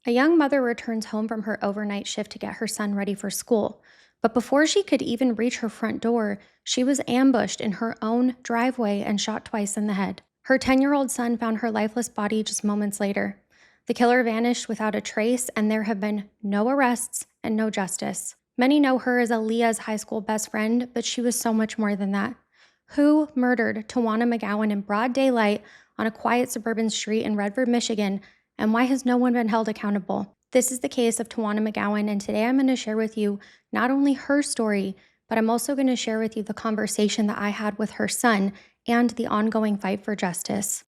A young mother returns home from her overnight shift to get her son ready for school. But before she could even reach her front door, she was ambushed in her own driveway and shot twice in the head. Her 10-year-old son found her lifeless body just moments later. The killer vanished without a trace, and there have been no arrests and no justice. Many know her as Aaliyah's high school best friend, but she was so much more than that. Who murdered Tawana McGowan in broad daylight on a quiet suburban street in Redford, Michigan, and why has no one been held accountable? This is the case of Tawana McGowan, and today I'm going to share with you not only her story, but I'm also going to share with you the conversation that I had with her son and the ongoing fight for justice.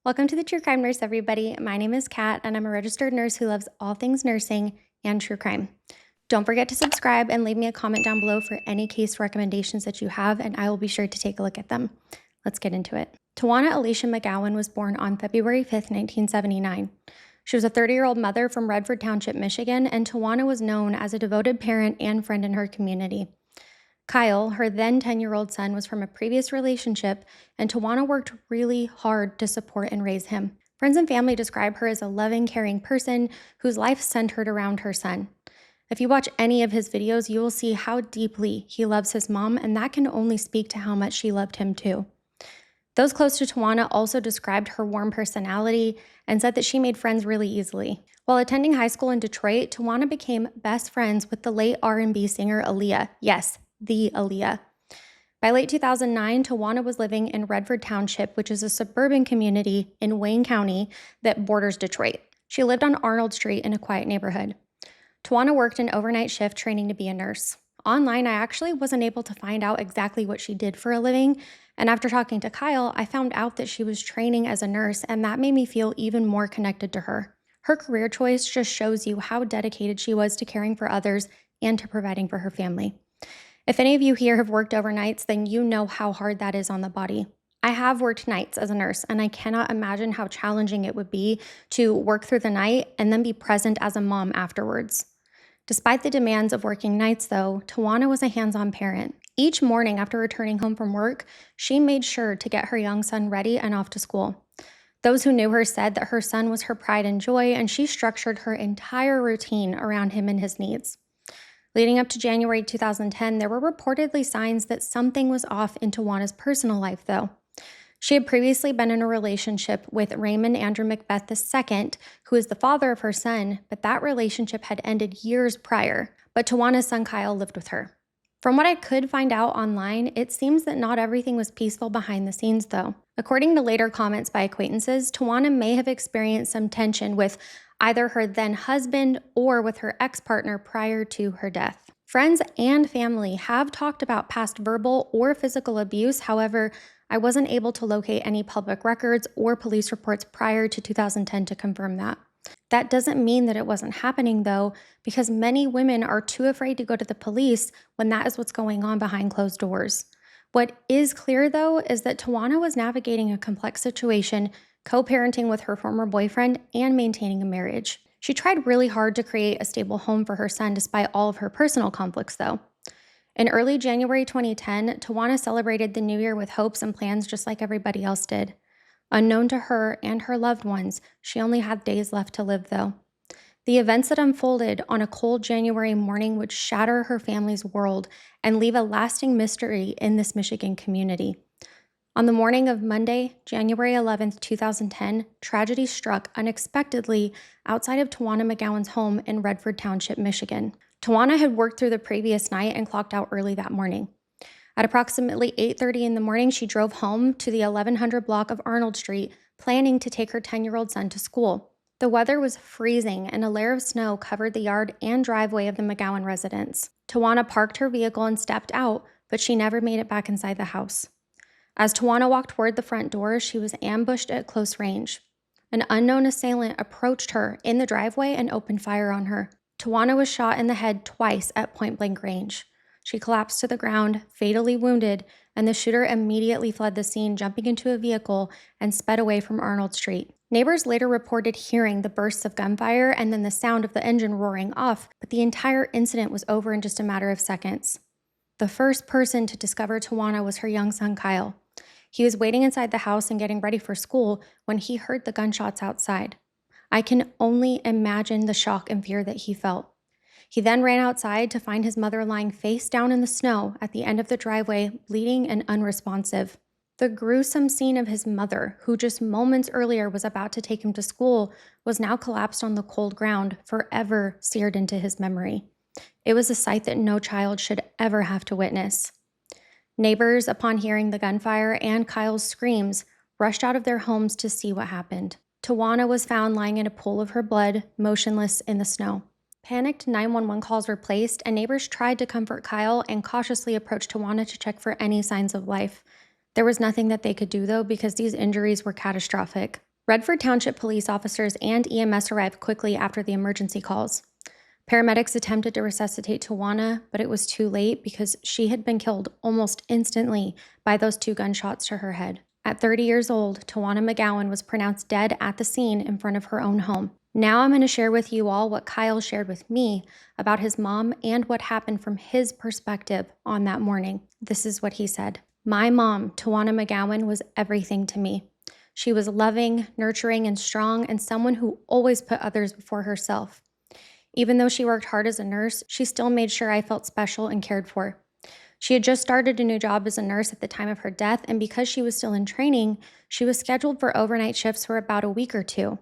Welcome to the True Crime Nurse, everybody. My name is Kat, and I'm a registered nurse who loves all things nursing and true crime. Don't forget to subscribe and leave me a comment down below for any case recommendations that you have, and I will be sure to take a look at them. Let's get into it. Tawana Aaliyah McGowan was born on February 5th, 1979. She was a 30-year-old mother from Redford Township, Michigan, and Tawana was known as a devoted parent and friend in her community. Kyle, her then 10-year-old son, was from a previous relationship, and Tawana worked really hard to support and raise him. Friends and family describe her as a loving, caring person whose life centered around her son. If you watch any of his videos, you will see how deeply he loves his mom, and that can only speak to how much she loved him too. Those close to Tawana also described her warm personality and said that she made friends really easily. While attending high school in Detroit, Tawana became best friends with the late R&B singer Aaliyah. Yes, the Aaliyah. By late 2009, Tawana was living in Redford Township, which is a suburban community in Wayne County that borders Detroit. She lived on Arnold Street in a quiet neighborhood. Tawana worked an overnight shift training to be a nurse. Online, I actually wasn't able to find out exactly what she did for a living, and after talking to Kyle, I found out that she was training as a nurse, and that made me feel even more connected to her. Her career choice just shows you how dedicated she was to caring for others and to providing for her family. If any of you here have worked overnights, then you know how hard that is on the body. I have worked nights as a nurse, and I cannot imagine how challenging it would be to work through the night and then be present as a mom afterwards. Despite the demands of working nights, though, Tawana was a hands-on parent. Each morning after returning home from work, she made sure to get her young son ready and off to school. Those who knew her said that her son was her pride and joy, and she structured her entire routine around him and his needs. Leading up to January 2010, there were reportedly signs that something was off in Tawana's personal life, though. She had previously been in a relationship with Raymond Andrew Macbeth II, who is the father of her son, but that relationship had ended years prior. But Tawana's son Kyle lived with her. From what I could find out online, it seems that not everything was peaceful behind the scenes, though. According to later comments by acquaintances, Tawana may have experienced some tension with either her then husband or with her ex-partner prior to her death. Friends and family have talked about past verbal or physical abuse. However, I wasn't able to locate any public records or police reports prior to 2010 to confirm that. That doesn't mean that it wasn't happening, though, because many women are too afraid to go to the police when that is what's going on behind closed doors. What is clear, though, is that Tawana was navigating a complex situation, co-parenting with her former boyfriend and maintaining a marriage. She tried really hard to create a stable home for her son despite all of her personal conflicts, though. In early January 2010, Tawana celebrated the new year with hopes and plans just like everybody else did. Unknown to her and her loved ones, she only had days left to live, though. The events that unfolded on a cold January morning would shatter her family's world and leave a lasting mystery in this Michigan community. On the morning of Monday, January 11th, 2010, tragedy struck unexpectedly outside of Tawana McGowan's home in Redford Township, Michigan. Tawana had worked through the previous night and clocked out early that morning. At approximately 8:30 in the morning, she drove home to the 1100 block of Arnold Street, planning to take her 10-year-old son to school. The weather was freezing, and a layer of snow covered the yard and driveway of the McGowan residence. Tawana parked her vehicle and stepped out, but she never made it back inside the house. As Tawana walked toward the front door, she was ambushed at close range. An unknown assailant approached her in the driveway and opened fire on her. Tawana was shot in the head twice at point-blank range. She collapsed to the ground, fatally wounded, and the shooter immediately fled the scene, jumping into a vehicle and sped away from Arnold Street. Neighbors later reported hearing the bursts of gunfire and then the sound of the engine roaring off, but the entire incident was over in just a matter of seconds. The first person to discover Tawana was her young son, Kyle. He was waiting inside the house and getting ready for school when he heard the gunshots outside. I can only imagine the shock and fear that he felt. He then ran outside to find his mother lying face down in the snow at the end of the driveway, bleeding and unresponsive. The gruesome scene of his mother, who just moments earlier was about to take him to school, was now collapsed on the cold ground, forever seared into his memory. It was a sight that no child should ever have to witness. Neighbors, upon hearing the gunfire and Kyle's screams, rushed out of their homes to see what happened. Tawana was found lying in a pool of her blood, motionless in the snow. Panicked 911 calls were placed, and neighbors tried to comfort Kyle and cautiously approached Tawana to check for any signs of life. There was nothing that they could do, though, because these injuries were catastrophic. Redford Township police officers and EMS arrived quickly after the emergency calls. Paramedics attempted to resuscitate Tawana, but it was too late because she had been killed almost instantly by those 2 gunshots to her head. At 30 years old, Tawana McGowan was pronounced dead at the scene in front of her own home. Now I'm going to share with you all what Kyle shared with me about his mom and what happened from his perspective on that morning. This is what he said. My mom, Tawana McGowan, was everything to me. She was loving, nurturing, and strong, and someone who always put others before herself. Even though she worked hard as a nurse, she still made sure I felt special and cared for. She had just started a new job as a nurse at the time of her death, and because she was still in training, she was scheduled for overnight shifts for about a week or 2.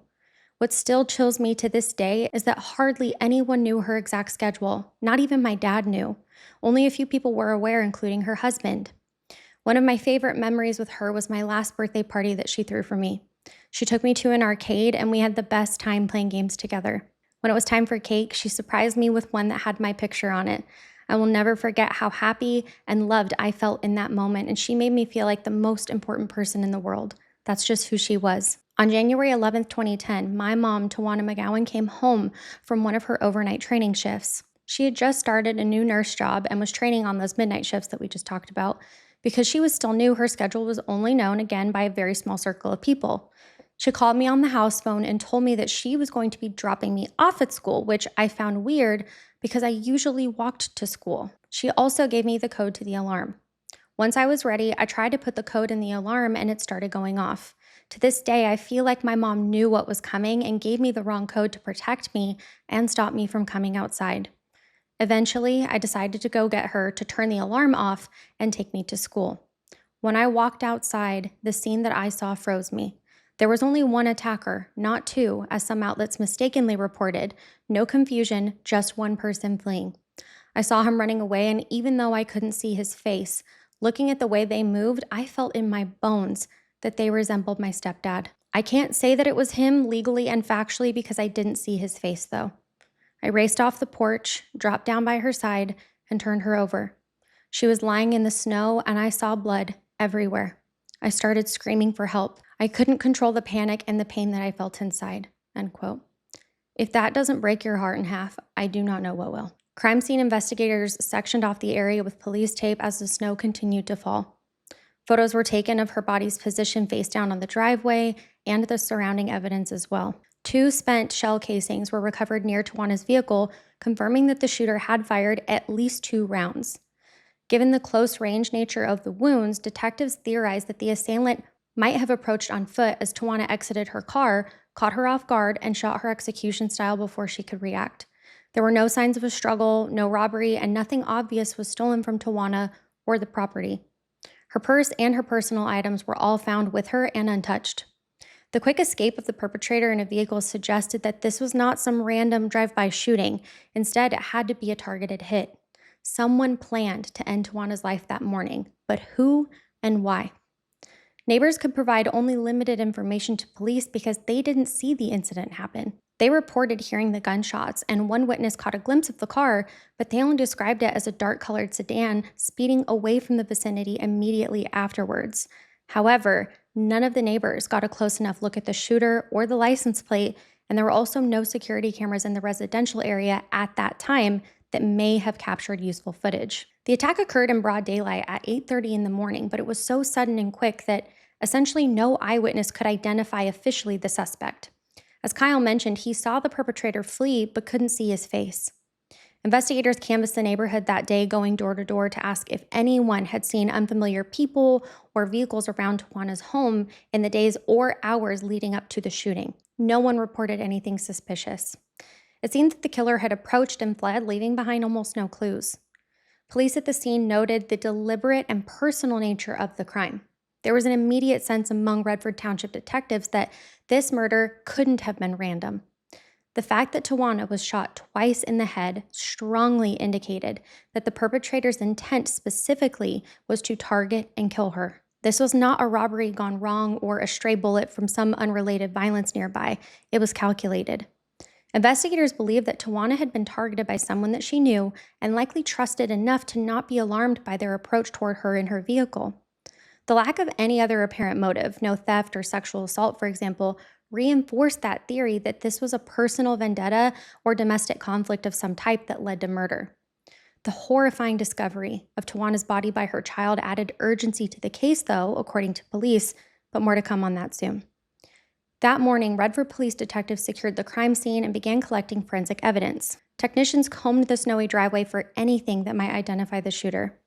What still chills me to this day is that hardly anyone knew her exact schedule. Not even my dad knew. Only a few people were aware, including her husband. One of my favorite memories with her was my last birthday party that she threw for me. She took me to an arcade, and we had the best time playing games together. When it was time for cake, she surprised me with one that had my picture on it. I will never forget how happy and loved I felt in that moment, and she made me feel like the most important person in the world. That's just who she was. On January 11th, 2010, my mom, Tawana McGowan, came home from one of her overnight training shifts. She had just started a new nurse job and was training on those midnight shifts that we just talked about. Because she was still new, her schedule was only known again by a very small circle of people. She called me on the house phone and told me that she was going to be dropping me off at school, which I found weird because I usually walked to school. She also gave me the code to the alarm. Once I was ready, I tried to put the code in the alarm and it started going off. To this day, I feel like my mom knew what was coming and gave me the wrong code to protect me and stop me from coming outside. Eventually, I decided to go get her to turn the alarm off and take me to school. When I walked outside, the scene that I saw froze me. There was only one attacker, not 2, as some outlets mistakenly reported. No confusion, just one person fleeing. I saw him running away, and even though I couldn't see his face, looking at the way they moved, I felt in my bones that they resembled my stepdad. I can't say that it was him legally and factually because I didn't see his face, though. I raced off the porch, dropped down by her side, and turned her over. She was lying in the snow, and I saw blood everywhere. I started screaming for help. I couldn't control the panic and the pain that I felt inside." End quote. If that doesn't break your heart in half, I do not know what will. Crime scene investigators sectioned off the area with police tape as the snow continued to fall. Photos were taken of her body's position face down on the driveway and the surrounding evidence as well. 2 spent shell casings were recovered near Tawana's vehicle, confirming that the shooter had fired at least 2 rounds. Given the close range nature of the wounds, detectives theorized that the assailant might have approached on foot as Tawana exited her car, caught her off guard, and shot her execution style before she could react. There were no signs of a struggle, no robbery, and nothing obvious was stolen from Tawana or the property. Her purse and her personal items were all found with her and untouched. The quick escape of the perpetrator in a vehicle suggested that this was not some random drive-by shooting. Instead, it had to be a targeted hit. Someone planned to end Tawana's life that morning, but who and why? Neighbors could provide only limited information to police because they didn't see the incident happen. They reported hearing the gunshots, and one witness caught a glimpse of the car, but they only described it as a dark-colored sedan speeding away from the vicinity immediately afterwards. However, none of the neighbors got a close enough look at the shooter or the license plate, and there were also no security cameras in the residential area at that time that may have captured useful footage. The attack occurred in broad daylight at 8:30 in the morning, but it was so sudden and quick that essentially no eyewitness could identify officially the suspect. As Kyle mentioned, he saw the perpetrator flee but couldn't see his face. Investigators canvassed the neighborhood that day, going door to door to ask if anyone had seen unfamiliar people or vehicles around Tawana's home in the days or hours leading up to the shooting. No one reported anything suspicious. It seemed that the killer had approached and fled, leaving behind almost no clues. Police at the scene noted the deliberate and personal nature of the crime. There was an immediate sense among Redford Township detectives that this murder couldn't have been random. The fact that Tawana was shot twice in the head strongly indicated that the perpetrator's intent specifically was to target and kill her. This was not a robbery gone wrong or a stray bullet from some unrelated violence nearby. It was calculated. Investigators believe that Tawana had been targeted by someone that she knew and likely trusted enough to not be alarmed by their approach toward her in her vehicle. The lack of any other apparent motive, no theft or sexual assault, for example, reinforced that theory that this was a personal vendetta or domestic conflict of some type that led to murder. The horrifying discovery of Tawana's body by her child added urgency to the case, though, according to police, but more to come on that soon. That morning, Redford police detectives secured the crime scene and began collecting forensic evidence. Technicians combed the snowy driveway for anything that might identify the shooter.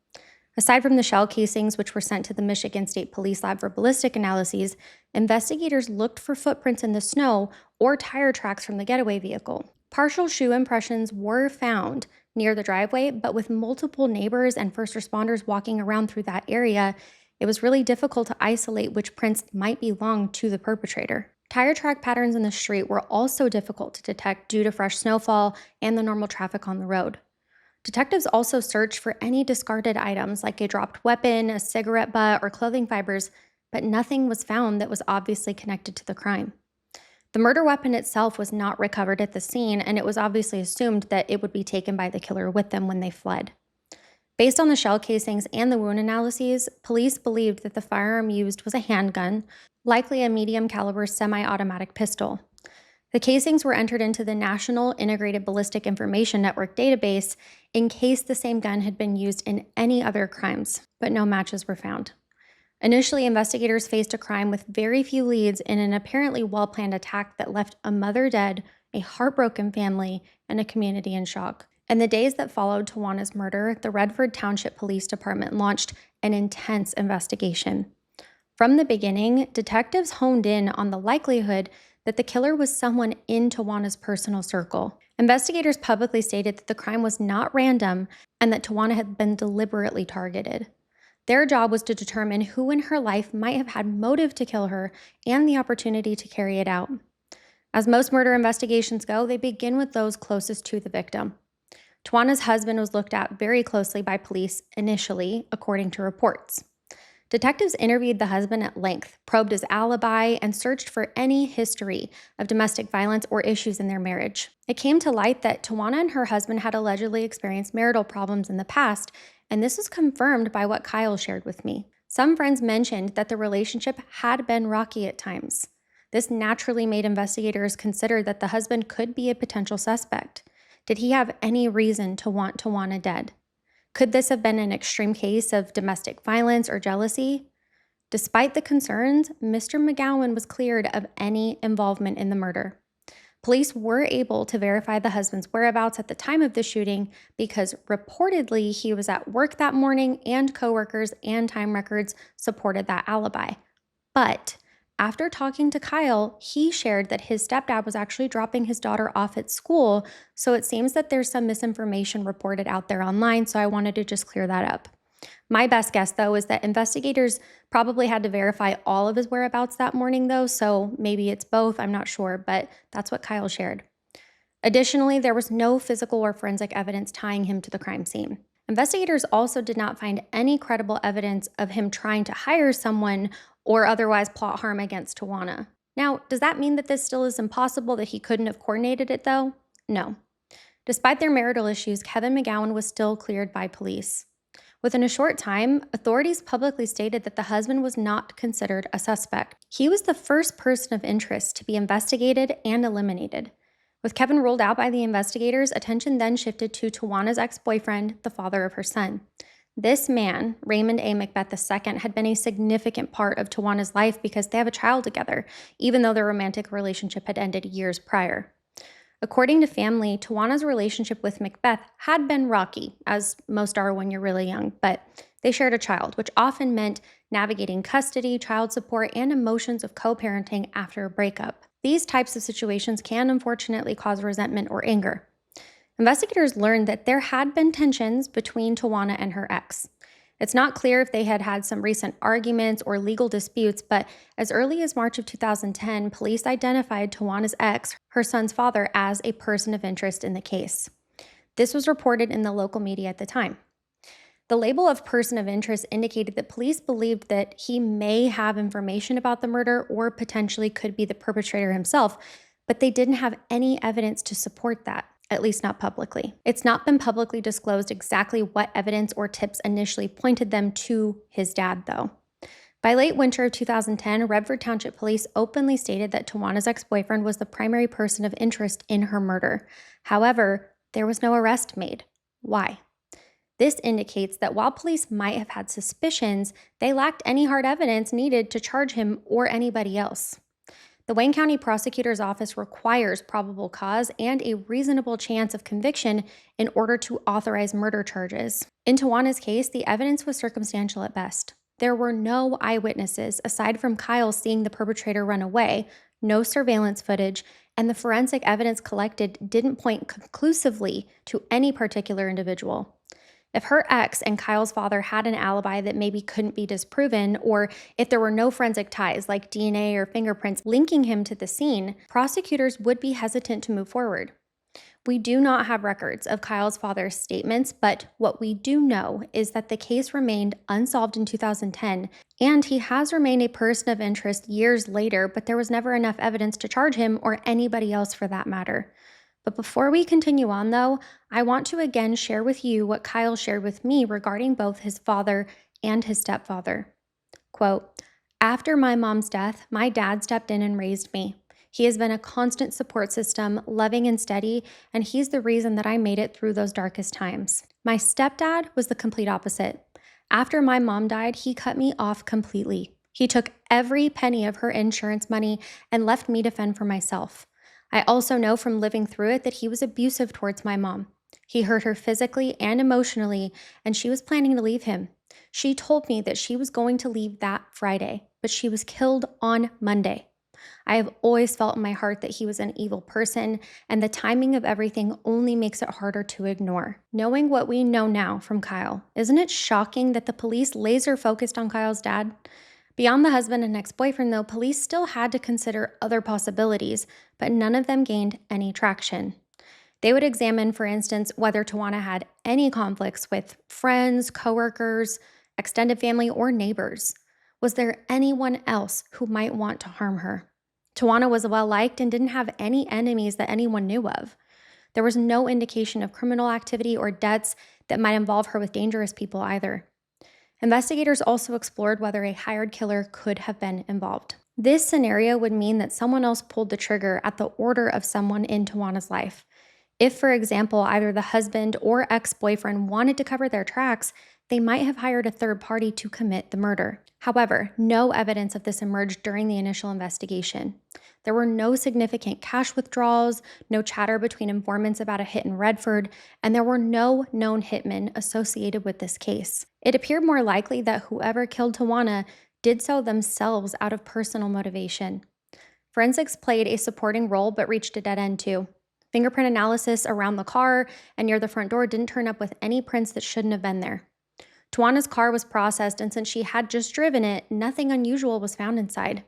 Aside from the shell casings, which were sent to the Michigan State Police Lab for ballistic analyses, investigators looked for footprints in the snow or tire tracks from the getaway vehicle. Partial shoe impressions were found near the driveway, but with multiple neighbors and first responders walking around through that area, it was really difficult to isolate which prints might belong to the perpetrator. Tire track patterns in the street were also difficult to detect due to fresh snowfall and the normal traffic on the road. Detectives also searched for any discarded items like a dropped weapon, a cigarette butt, or clothing fibers, but nothing was found that was obviously connected to the crime. The murder weapon itself was not recovered at the scene, and it was obviously assumed that it would be taken by the killer with them when they fled. Based on the shell casings and the wound analyses, police believed that the firearm used was a handgun, likely a medium caliber semi-automatic pistol. The casings were entered into the National Integrated Ballistic Information Network database in case the same gun had been used in any other crimes, but no matches were found. Initially, investigators faced a crime with very few leads in an apparently well-planned attack that left a mother dead, a heartbroken family, and a community in shock. In the days that followed Tawana's murder, the Redford Township Police Department launched an intense investigation. From the beginning, detectives honed in on the likelihood that the killer was someone in Tawana's personal circle. Investigators publicly stated that the crime was not random and that Tawana had been deliberately targeted. Their job was to determine who in her life might have had motive to kill her and the opportunity to carry it out. As most murder investigations go, they begin with those closest to the victim. Tawana's husband was looked at very closely by police initially, according to reports. Detectives interviewed the husband at length, probed his alibi, and searched for any history of domestic violence or issues in their marriage. It came to light that Tawana and her husband had allegedly experienced marital problems in the past, and this was confirmed by what Kyle shared with me. Some friends mentioned that the relationship had been rocky at times. This naturally made investigators consider that the husband could be a potential suspect. Did he have any reason to want Tawana dead? Could this have been an extreme case of domestic violence or jealousy? Despite the concerns, Mr. McGowan was cleared of any involvement in the murder. Police were able to verify the husband's whereabouts at the time of the shooting because reportedly he was at work that morning and coworkers and time records supported that alibi. But after talking to Kyle, he shared that his stepdad was actually dropping his daughter off at school, so it seems that there's some misinformation reported out there online, so I wanted to just clear that up. My best guess, though, is that investigators probably had to verify all of his whereabouts that morning, though, so maybe it's both, I'm not sure, but that's what Kyle shared. Additionally, there was no physical or forensic evidence tying him to the crime scene. Investigators also did not find any credible evidence of him trying to hire someone or otherwise plot harm against Tawana. Now, does that mean that this still is impossible, that he couldn't have coordinated it, though? No. Despite their marital issues, Kevin McGowan was still cleared by police. Within a short time, authorities publicly stated that the husband was not considered a suspect. He was the first person of interest to be investigated and eliminated. With Kevin ruled out by the investigators, attention then shifted to Tawana's ex-boyfriend, the father of her son. This man, Raymond A. Macbeth II, had been a significant part of Tawana's life because they have a child together, even though their romantic relationship had ended years prior. According to family, Tawana's relationship with Macbeth had been rocky, as most are when you're really young, but they shared a child, which often meant navigating custody, child support, and emotions of co parenting after a breakup. These types of situations can unfortunately cause resentment or anger. Investigators learned that there had been tensions between Tawana and her ex. It's not clear if they had had some recent arguments or legal disputes, but as early as March of 2010, police identified Tawana's ex, her son's father, as a person of interest in the case. This was reported in the local media at the time. The label of person of interest indicated that police believed that he may have information about the murder or potentially could be the perpetrator himself, but they didn't have any evidence to support that, at least not publicly. It's not been publicly disclosed exactly what evidence or tips initially pointed them to his dad, though. By late winter of 2010, Redford Township Police openly stated that Tawana's ex-boyfriend was the primary person of interest in her murder. However, there was no arrest made. Why? This indicates that while police might have had suspicions, they lacked any hard evidence needed to charge him or anybody else. The Wayne County Prosecutor's Office requires probable cause and a reasonable chance of conviction in order to authorize murder charges. In Tawana's case, the evidence was circumstantial at best. There were no eyewitnesses aside from Kyle seeing the perpetrator run away, no surveillance footage, and the forensic evidence collected didn't point conclusively to any particular individual. If her ex and Kyle's father had an alibi that maybe couldn't be disproven, or if there were no forensic ties like DNA or fingerprints linking him to the scene, prosecutors would be hesitant to move forward. We do not have records of Kyle's father's statements, but what we do know is that the case remained unsolved in 2010, and he has remained a person of interest years later, but there was never enough evidence to charge him or anybody else for that matter. But before we continue on, though, I want to again share with you what Kyle shared with me regarding both his father and his stepfather. Quote, "After my mom's death, my dad stepped in and raised me. He has been a constant support system, loving and steady, and he's the reason that I made it through those darkest times. My stepdad was the complete opposite. After my mom died, he cut me off completely. He took every penny of her insurance money and left me to fend for myself. I also know from living through it that he was abusive towards my mom. He hurt her physically and emotionally, and she was planning to leave him. She told me that she was going to leave that Friday, but she was killed on Monday. I have always felt in my heart that he was an evil person, and the timing of everything only makes it harder to ignore." Knowing what we know now from Kyle, isn't it shocking that the police laser focused on Kyle's dad? Beyond the husband and ex-boyfriend, though, police still had to consider other possibilities, but none of them gained any traction. They would examine, for instance, whether Tawana had any conflicts with friends, coworkers, extended family, or neighbors. Was there anyone else who might want to harm her? Tawana was well-liked and didn't have any enemies that anyone knew of. There was no indication of criminal activity or debts that might involve her with dangerous people either. Investigators also explored whether a hired killer could have been involved. This scenario would mean that someone else pulled the trigger at the order of someone in Tawana's life. If, for example, either the husband or ex-boyfriend wanted to cover their tracks, they might have hired a third party to commit the murder. However, no evidence of this emerged during the initial investigation. There were no significant cash withdrawals, no chatter between informants about a hit in Redford, and there were no known hitmen associated with this case. It appeared more likely that whoever killed Tawana did so themselves out of personal motivation. Forensics played a supporting role but reached a dead end too. Fingerprint analysis around the car and near the front door didn't turn up with any prints that shouldn't have been there. Tawana's car was processed, and since she had just driven it, nothing unusual was found inside.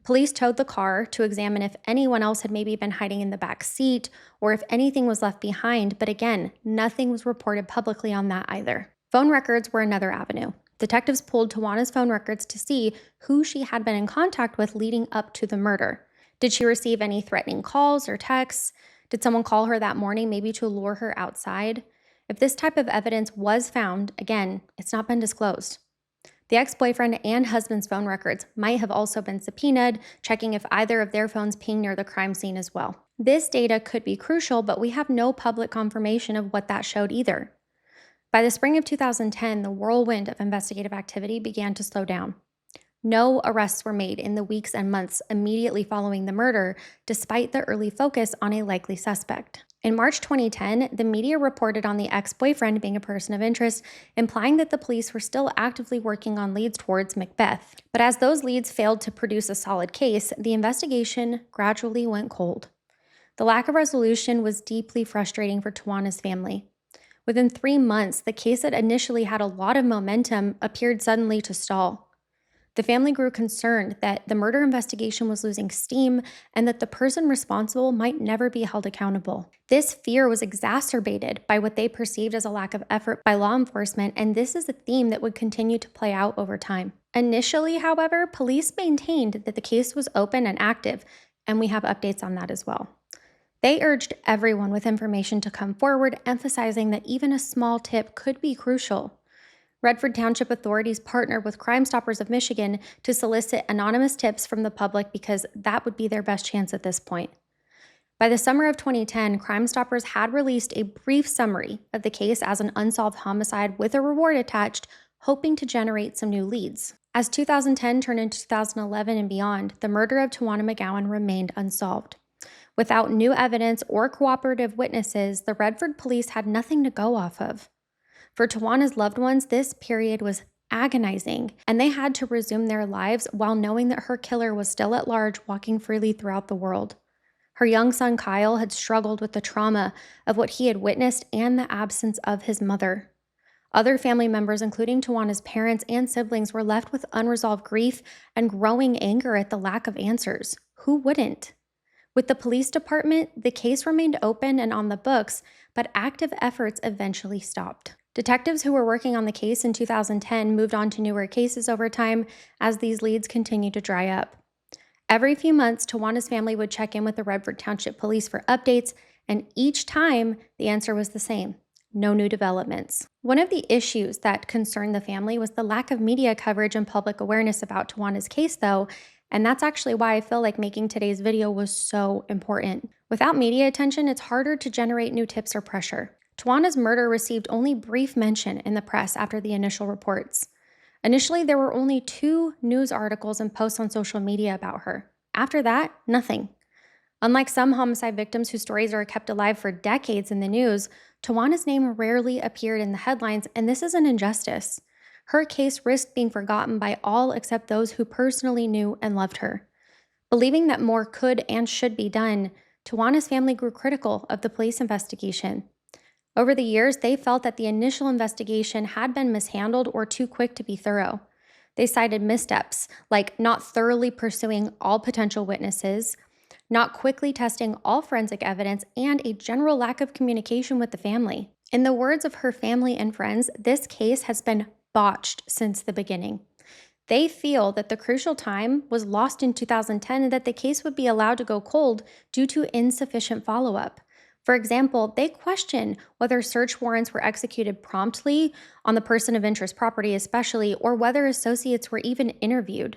Police towed the car to examine if anyone else had maybe been hiding in the back seat or if anything was left behind, but again, nothing was reported publicly on that either. Phone records were another avenue. Detectives pulled Tawana's phone records to see who she had been in contact with leading up to the murder. Did she receive any threatening calls or texts? Did someone call her that morning, maybe to lure her outside? If this type of evidence was found, again, it's not been disclosed. The ex-boyfriend and husband's phone records might have also been subpoenaed, checking if either of their phones pinged near the crime scene as well. This data could be crucial, but we have no public confirmation of what that showed either. By the spring of 2010, the whirlwind of investigative activity began to slow down. No arrests were made in the weeks and months immediately following the murder, despite the early focus on a likely suspect. In March 2010, the media reported on the ex-boyfriend being a person of interest, implying that the police were still actively working on leads towards Macbeth. But as those leads failed to produce a solid case, the investigation gradually went cold. The lack of resolution was deeply frustrating for Tawana's family. Within 3 months, the case that initially had a lot of momentum appeared suddenly to stall. The family grew concerned that the murder investigation was losing steam and that the person responsible might never be held accountable. This fear was exacerbated by what they perceived as a lack of effort by law enforcement, and this is a theme that would continue to play out over time. Initially, however, police maintained that the case was open and active, and we have updates on that as well. They urged everyone with information to come forward, emphasizing that even a small tip could be crucial. Redford Township authorities partnered with Crime Stoppers of Michigan to solicit anonymous tips from the public because that would be their best chance at this point. By the summer of 2010, Crime Stoppers had released a brief summary of the case as an unsolved homicide with a reward attached, hoping to generate some new leads. As 2010 turned into 2011 and beyond, the murder of Tawana McGowan remained unsolved. Without new evidence or cooperative witnesses, the Redford police had nothing to go off of. For Tawana's loved ones, this period was agonizing, and they had to resume their lives while knowing that her killer was still at large, walking freely throughout the world. Her young son Kyle had struggled with the trauma of what he had witnessed and the absence of his mother. Other family members, including Tawana's parents and siblings, were left with unresolved grief and growing anger at the lack of answers. Who wouldn't? With the police department, the case remained open and on the books, but active efforts eventually stopped. Detectives who were working on the case in 2010 moved on to newer cases over time as these leads continued to dry up. Every few months, Tawana's family would check in with the Redford Township Police for updates, and each time the answer was the same: no new developments. One of the issues that concerned the family was the lack of media coverage and public awareness about Tawana's case, though, and that's actually why I feel like making today's video was so important. Without media attention, it's harder to generate new tips or pressure. Tawana's murder received only brief mention in the press after the initial reports. Initially, there were only 2 news articles and posts on social media about her. After that, nothing. Unlike some homicide victims whose stories are kept alive for decades in the news, Tawana's name rarely appeared in the headlines, and this is an injustice. Her case risked being forgotten by all except those who personally knew and loved her. Believing that more could and should be done, Tawana's family grew critical of the police investigation. Over the years, they felt that the initial investigation had been mishandled or too quick to be thorough. They cited missteps, like not thoroughly pursuing all potential witnesses, not quickly testing all forensic evidence, and a general lack of communication with the family. In the words of her family and friends, this case has been botched since the beginning. They feel that the crucial time was lost in 2010 and that the case would be allowed to go cold due to insufficient follow-up. For example, they question whether search warrants were executed promptly on the person of interest property especially, or whether associates were even interviewed.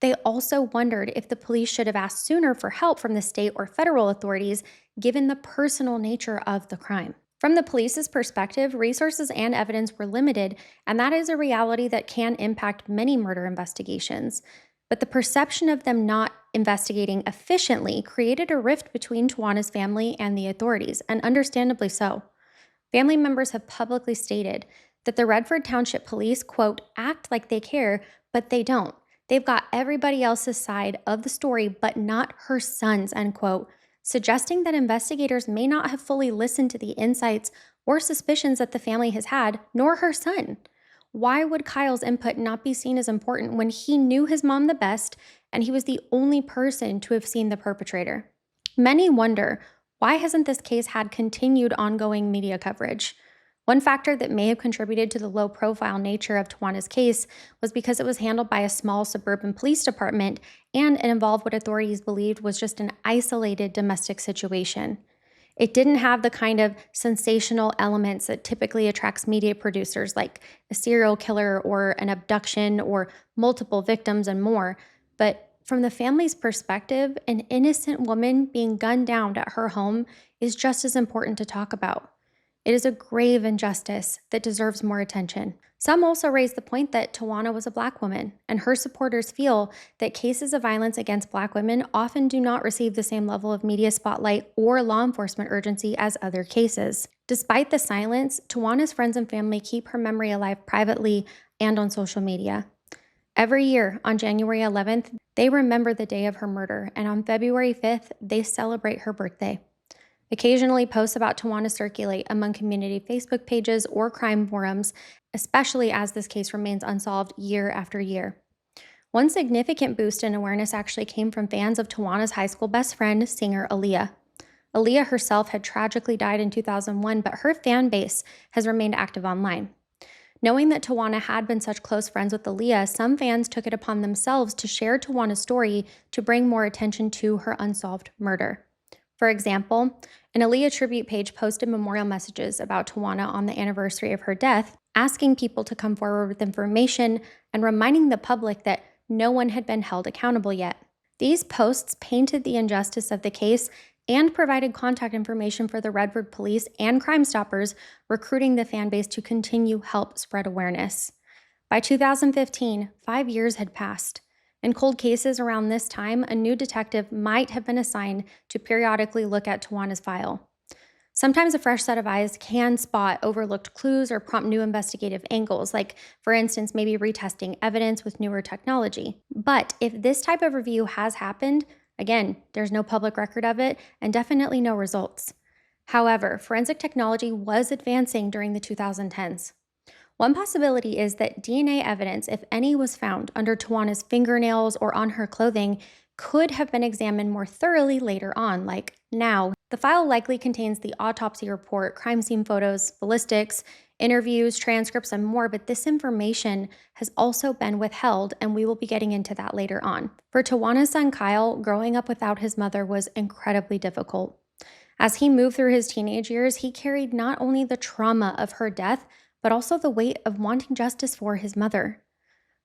They also wondered if the police should have asked sooner for help from the state or federal authorities, given the personal nature of the crime. From the police's perspective, resources and evidence were limited, and that is a reality that can impact many murder investigations. But the perception of them not investigating efficiently created a rift between Tawana's family and the authorities, and understandably so. Family members have publicly stated that the Redford Township Police, quote, act like they care, but they don't. They've got everybody else's side of the story, but not her son's, end quote, suggesting that investigators may not have fully listened to the insights or suspicions that the family has had, nor her son. Why would Kyle's input not be seen as important when he knew his mom the best and he was the only person to have seen the perpetrator? Many wonder, why hasn't this case had continued ongoing media coverage? One factor that may have contributed to the low-profile nature of Tawana's case was because it was handled by a small suburban police department and it involved what authorities believed was just an isolated domestic situation. It didn't have the kind of sensational elements that typically attracts media producers, like a serial killer or an abduction or multiple victims and more. But from the family's perspective, an innocent woman being gunned down at her home is just as important to talk about. It is a grave injustice that deserves more attention. Some also raise the point that Tawana was a Black woman, and her supporters feel that cases of violence against Black women often do not receive the same level of media spotlight or law enforcement urgency as other cases. Despite the silence, Tawana's friends and family keep her memory alive privately and on social media. Every year, on January 11th, they remember the day of her murder, and on February 5th, they celebrate her birthday. Occasionally, posts about Tawana circulate among community Facebook pages or crime forums, especially as this case remains unsolved year after year. One significant boost in awareness actually came from fans of Tawana's high school best friend, singer Aaliyah. Aaliyah herself had tragically died in 2001, but her fan base has remained active online. Knowing that Tawana had been such close friends with Aaliyah, some fans took it upon themselves to share Tawana's story to bring more attention to her unsolved murder. For example, an Aaliyah tribute page posted memorial messages about Tawana on the anniversary of her death, asking people to come forward with information and reminding the public that no one had been held accountable yet. These posts painted the injustice of the case and provided contact information for the Redford police and Crime Stoppers, recruiting the fan base to continue help spread awareness. By 2015, 5 years had passed. In cold cases around this time, a new detective might have been assigned to periodically look at Tawana's file. Sometimes a fresh set of eyes can spot overlooked clues or prompt new investigative angles, like, for instance, maybe retesting evidence with newer technology. But if this type of review has happened, again, there's no public record of it and definitely no results. However, forensic technology was advancing during the 2010s. One possibility is that DNA evidence, if any was found under Tawana's fingernails or on her clothing, could have been examined more thoroughly later on, like now. The file likely contains the autopsy report, crime scene photos, ballistics, interviews, transcripts, and more, but this information has also been withheld, and we will be getting into that later on. For Tawana's son Kyle, growing up without his mother was incredibly difficult. As he moved through his teenage years, he carried not only the trauma of her death, but also the weight of wanting justice for his mother.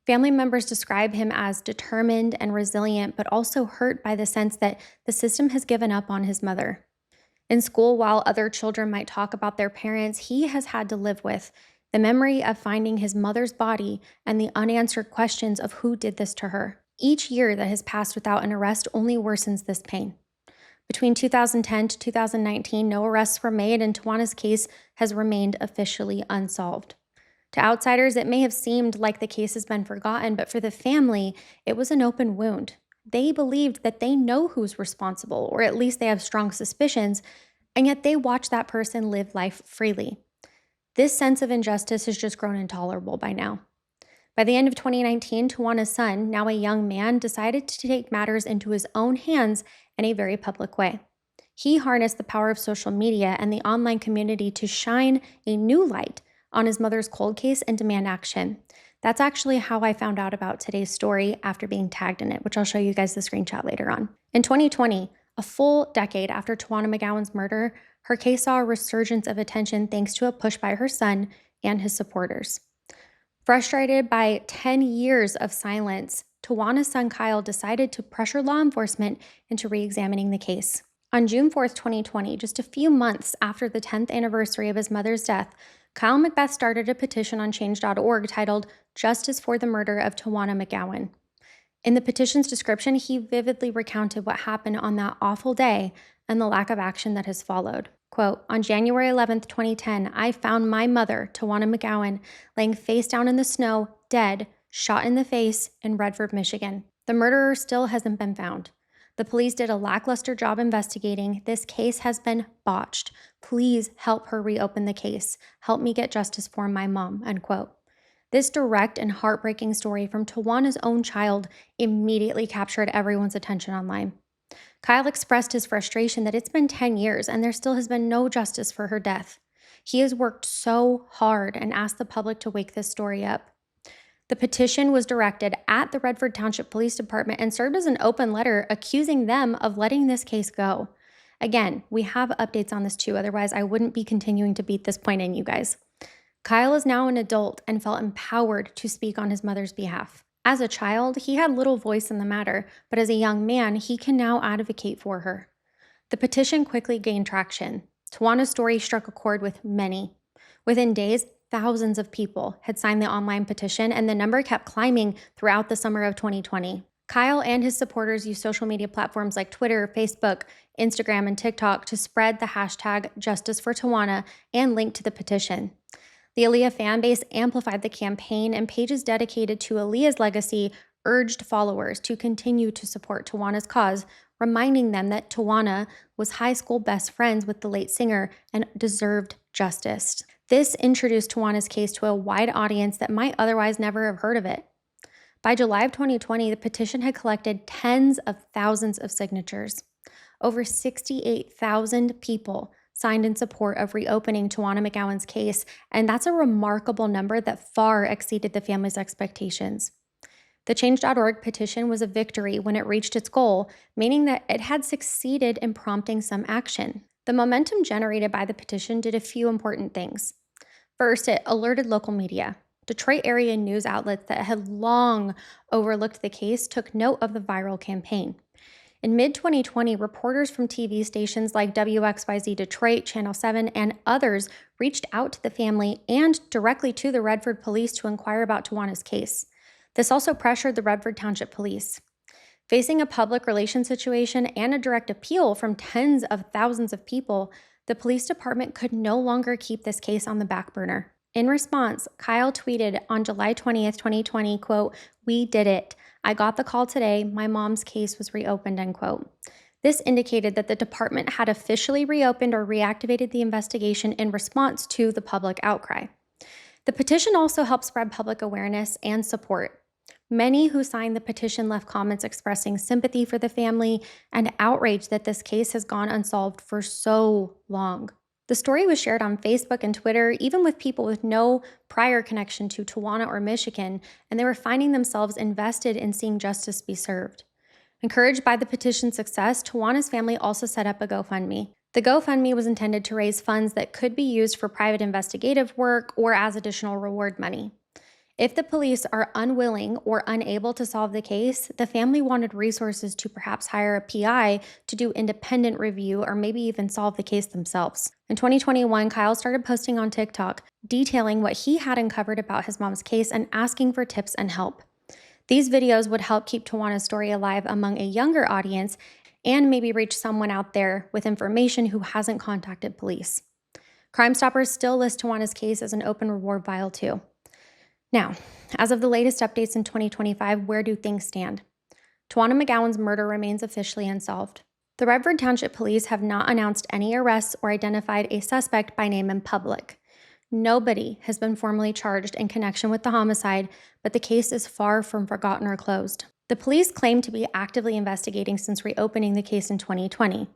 Family members describe him as determined and resilient, but also hurt by the sense that the system has given up on his mother. In school, while other children might talk about their parents, he has had to live with the memory of finding his mother's body and the unanswered questions of who did this to her. Each year that has passed without an arrest only worsens this pain. Between 2010 to 2019, no arrests were made, and Tawana's case has remained officially unsolved. To outsiders, it may have seemed like the case has been forgotten, but for the family, it was an open wound. They believed that they know who's responsible, or at least they have strong suspicions, and yet they watch that person live life freely. This sense of injustice has just grown intolerable by now. By the end of 2019, Tawana's son, now a young man, decided to take matters into his own hands in a very public way. He harnessed the power of social media and the online community to shine a new light on his mother's cold case and demand action. That's actually how I found out about today's story after being tagged in it, which I'll show you guys the screenshot later on. In 2020, a full decade after Tawana McGowan's murder, her case saw a resurgence of attention thanks to a push by her son and his supporters. Frustrated by 10 years of silence, Tawana's son Kyle decided to pressure law enforcement into re-examining the case. On June 4th, 2020, just a few months after the 10th anniversary of his mother's death, Kyle Macbeth started a petition on change.org titled Justice for the Murder of Tawana McGowan. In the petition's description, he vividly recounted what happened on that awful day and the lack of action that has followed. Quote, on January 11th, 2010, I found my mother, Tawana McGowan, laying face down in the snow, dead, shot in the face in Redford, Michigan. The murderer still hasn't been found. The police did a lackluster job investigating. This case has been botched. Please help her reopen the case. Help me get justice for my mom, end quote. This direct and heartbreaking story from Tawana's own child immediately captured everyone's attention online. Kyle expressed his frustration that it's been 10 years and there still has been no justice for her death. He has worked so hard and asked the public to wake this story up. The petition was directed at the Redford Township Police Department and served as an open letter accusing them of letting this case go. Again, we have updates on this too, otherwise I wouldn't be continuing to beat this point in, you guys. Kyle is now an adult and felt empowered to speak on his mother's behalf. As a child, he had little voice in the matter, but as a young man, he can now advocate for her. The petition quickly gained traction. Tawana's story struck a chord with many. Within days, thousands of people had signed the online petition, and the number kept climbing throughout the summer of 2020. Kyle and his supporters used social media platforms like Twitter, Facebook, Instagram, and TikTok to spread the hashtag Justice for Tawana and link to the petition. The Aaliyah fan base amplified the campaign, and pages dedicated to Aaliyah's legacy urged followers to continue to support Tawana's cause, reminding them that Tawana was high school best friends with the late singer and deserved justice. This introduced Tawana's case to a wide audience that might otherwise never have heard of it. By July of 2020, the petition had collected tens of thousands of signatures. Over 68,000 people signed in support of reopening Tawana McGowan's case, and that's a remarkable number that far exceeded the family's expectations. The Change.org petition was a victory when it reached its goal, meaning that it had succeeded in prompting some action. The momentum generated by the petition did a few important things. First, it alerted local media. Detroit area news outlets that had long overlooked the case took note of the viral campaign. In mid-2020, reporters from TV stations like WXYZ Detroit, Channel 7, and others reached out to the family and directly to the Redford police to inquire about Tawana's case. This also pressured the Redford Township Police. Facing a public relations situation and a direct appeal from tens of thousands of people, the police department could no longer keep this case on the back burner. In response, Kyle tweeted on July 20th, 2020, quote, "We did it. I got the call today. My mom's case was reopened," end quote. This indicated that the department had officially reopened or reactivated the investigation in response to the public outcry. The petition also helped spread public awareness and support. Many who signed the petition left comments expressing sympathy for the family and outrage that this case has gone unsolved for so long. The story was shared on Facebook and Twitter, even with people with no prior connection to Tawana or Michigan, and they were finding themselves invested in seeing justice be served. Encouraged by the petition's success, Tawana's family also set up a GoFundMe. The GoFundMe was intended to raise funds that could be used for private investigative work or as additional reward money. If the police are unwilling or unable to solve the case, the family wanted resources to perhaps hire a PI to do independent review or maybe even solve the case themselves. In 2021, Kyle started posting on TikTok, detailing what he had uncovered about his mom's case and asking for tips and help. These videos would help keep Tawana's story alive among a younger audience and maybe reach someone out there with information who hasn't contacted police. Crime Stoppers still list Tawana's case as an open reward file too. Now, as of the latest updates in 2025, where do things stand? Tawana McGowan's murder remains officially unsolved. The Redford Township Police have not announced any arrests or identified a suspect by name in public. Nobody has been formally charged in connection with the homicide, but the case is far from forgotten or closed. The police claim to be actively investigating since reopening the case in 2020.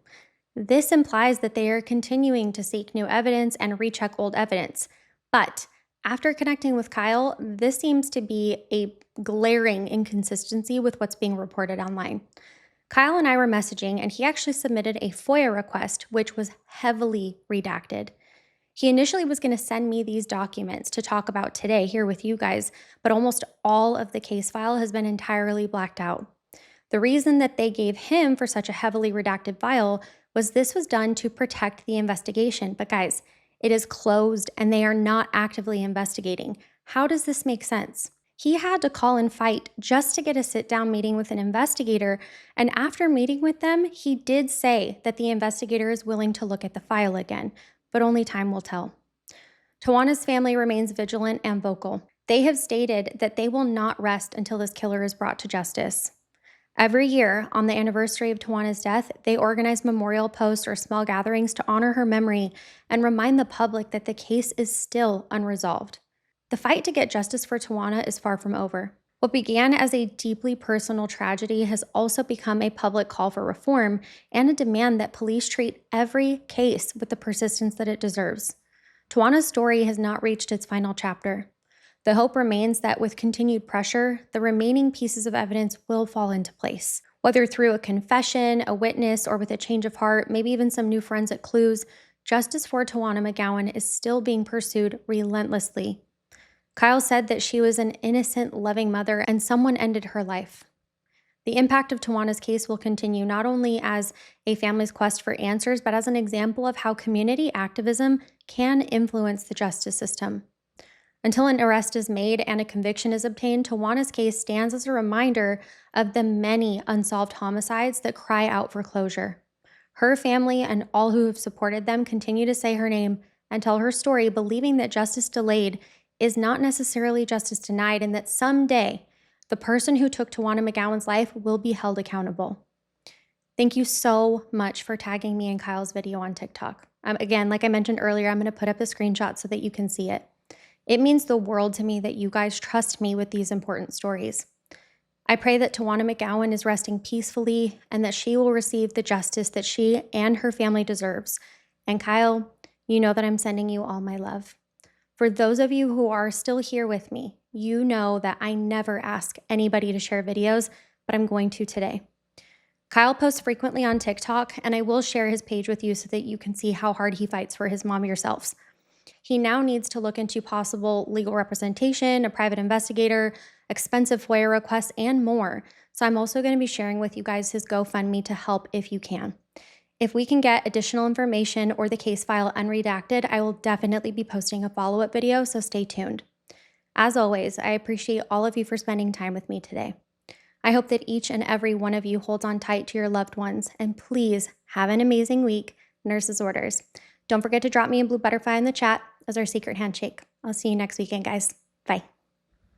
This implies that they are continuing to seek new evidence and recheck old evidence. But after connecting with Kyle, this seems to be a glaring inconsistency with what's being reported online. Kyle and I were messaging, and he actually submitted a FOIA request, which was heavily redacted. He initially was going to send me these documents to talk about today here with you guys, but almost all of the case file has been entirely blacked out. The reason that they gave him for such a heavily redacted file was this was done to protect the investigation. But guys, it is closed and they are not actively investigating. How does this make sense? He had to call and fight just to get a sit-down meeting with an investigator, and after meeting with them, he did say that the investigator is willing to look at the file again, but only time will tell. Tawana's family remains vigilant and vocal. They have stated that they will not rest until this killer is brought to justice. Every year, on the anniversary of Tawana's death, they organize memorial posts or small gatherings to honor her memory and remind the public that the case is still unresolved. The fight to get justice for Tawana is far from over. What began as a deeply personal tragedy has also become a public call for reform and a demand that police treat every case with the persistence that it deserves. Tawana's story has not reached its final chapter. The hope remains that with continued pressure, the remaining pieces of evidence will fall into place. Whether through a confession, a witness, or with a change of heart, maybe even some new forensic clues, justice for Tawana McGowan is still being pursued relentlessly. Kyle said that she was an innocent, loving mother and someone ended her life. The impact of Tawana's case will continue not only as a family's quest for answers, but as an example of how community activism can influence the justice system. Until an arrest is made and a conviction is obtained, Tawana's case stands as a reminder of the many unsolved homicides that cry out for closure. Her family and all who have supported them continue to say her name and tell her story, believing that justice delayed is not necessarily justice denied, and that someday the person who took Tawana McGowan's life will be held accountable. Thank you so much for tagging me in Kyle's video on TikTok. Again, like I mentioned earlier, I'm going to put up a screenshot so that you can see it. It means the world to me that you guys trust me with these important stories. I pray that Tawana McGowan is resting peacefully and that she will receive the justice that she and her family deserves. And Kyle, you know that I'm sending you all my love. For those of you who are still here with me, you know that I never ask anybody to share videos, but I'm going to today. Kyle posts frequently on TikTok, and I will share his page with you so that you can see how hard he fights for his mom yourselves. He now needs to look into possible legal representation, a private investigator, expensive FOIA requests, and more. So I'm also going to be sharing with you guys his GoFundMe to help if you can. If we can get additional information or the case file unredacted, I will definitely be posting a follow-up video, so stay tuned. As always, I appreciate all of you for spending time with me today. I hope that each and every one of you holds on tight to your loved ones, and please have an amazing week. Nurse's orders. Don't forget to drop me a blue butterfly in the chat as our secret handshake. I'll see you next weekend, guys. Bye.